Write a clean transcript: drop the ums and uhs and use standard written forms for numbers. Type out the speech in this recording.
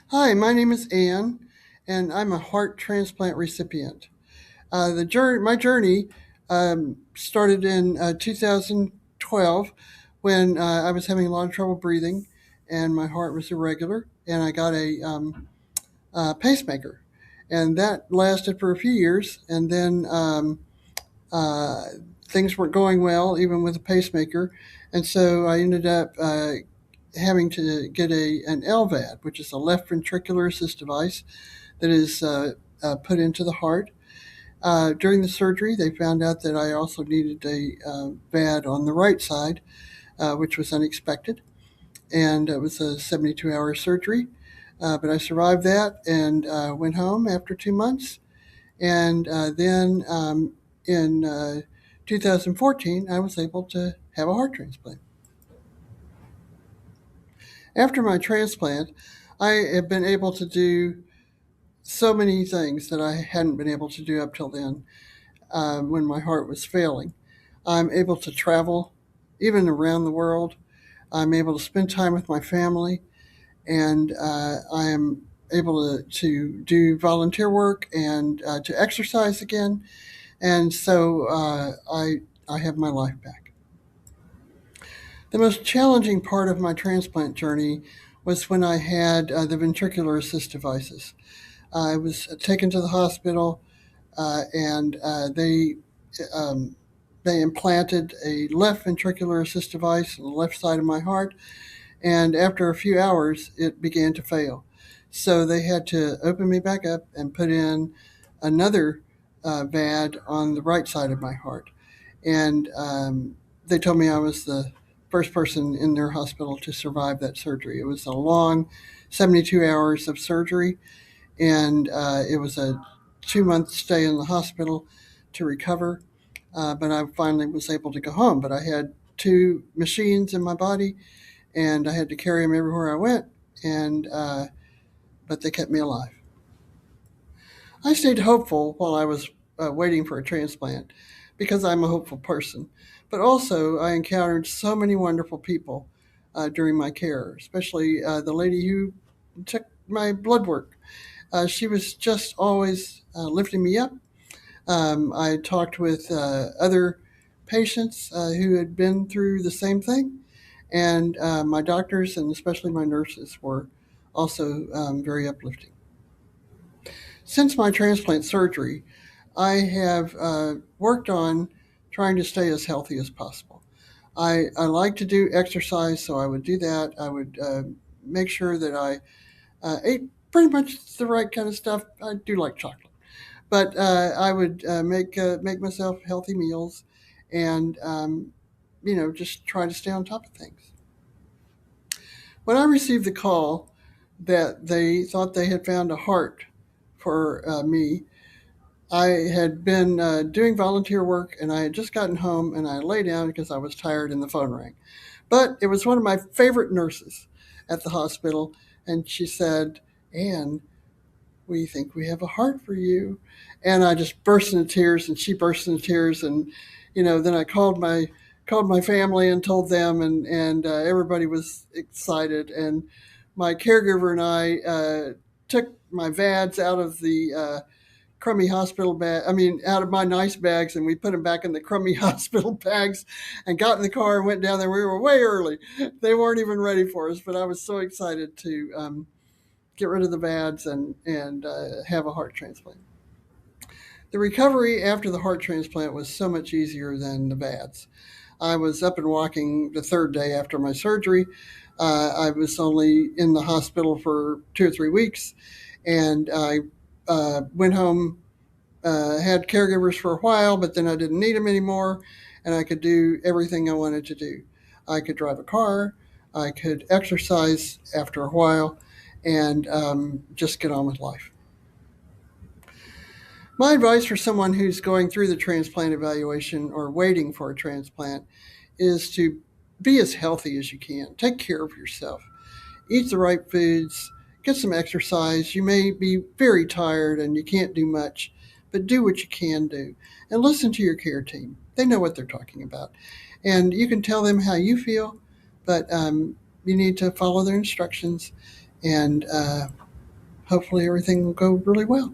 Hi, my name is Ann, and I'm a heart transplant recipient. My journey started in 2012 when I was having a lot of trouble breathing, and my heart was irregular, and I got a pacemaker, and that lasted for a few years, and then uh, things weren't going well even with a pacemaker, and so I ended up having to get an LVAD, which is a left ventricular assist device that is put into the heart. During the surgery, they found out that I also needed a VAD on the right side, which was unexpected, and it was a 72-hour surgery. But I survived that and went home after 2 months. And then in 2014, I was able to have a heart transplant. After my transplant, I have been able to do so many things that I hadn't been able to do up till then when my heart was failing. I'm able to travel even around the world. I'm able to spend time with my family, and I am able to do volunteer work and to exercise again. And so I have my life back. The most challenging part of my transplant journey was when I had the ventricular assist devices. I was taken to the hospital, and um, they implanted a left ventricular assist device on the left side of my heart, and after a few hours, it began to fail. So they had to open me back up and put in another VAD on the right side of my heart. And they told me I was the first person in their hospital to survive that surgery. It was a long 72 hours of surgery, and it was a 2 month stay in the hospital to recover. But I finally was able to go home. But I had two machines in my body, and I had to carry them everywhere I went. And but they kept me alive. I stayed hopeful while I was waiting for a transplant because I'm a hopeful person. But also, I encountered so many wonderful people during my care, especially the lady who took my blood work. She was just always lifting me up. I talked with other patients who had been through the same thing, and my doctors and especially my nurses were also very uplifting. Since my transplant surgery, I have worked on trying to stay as healthy as possible. I like to do exercise, so I would do that. I would make sure that I ate pretty much the right kind of stuff. I do like chocolate, but I would make myself healthy meals, and just try to stay on top of things. When I received the call that they thought they had found a heart for me, I had been doing volunteer work, and I had just gotten home, and I lay down because I was tired, and the phone rang. But it was one of my favorite nurses at the hospital, and she said, "Anne, we think we have a heart for you." And I just burst into tears, and she burst into tears, and then I called my family and told them, and everybody was excited, and my caregiver and I took my VADs out of the crummy hospital bag. I mean, out of my nice bags, and we put them back in the crummy hospital bags, and got in the car and went down there. We were way early; they weren't even ready for us, but I was so excited to get rid of the VADs and have a heart transplant. The recovery after the heart transplant was so much easier than the VADs. I was up and walking the third day after my surgery. I was only in the hospital for 2 or 3 weeks, and I went home, had caregivers for a while, but then I didn't need them anymore, and I could do everything I wanted to do. I could drive a car, I could exercise after a while, and just get on with life. My advice for someone who's going through the transplant evaluation or waiting for a transplant is to be as healthy as you can. Take care of yourself. Eat the right foods. Get some exercise. You may be very tired and you can't do much, but do what you can do. And listen to your care team. They know what they're talking about. And you can tell them how you feel, but you need to follow their instructions and hopefully everything will go really well.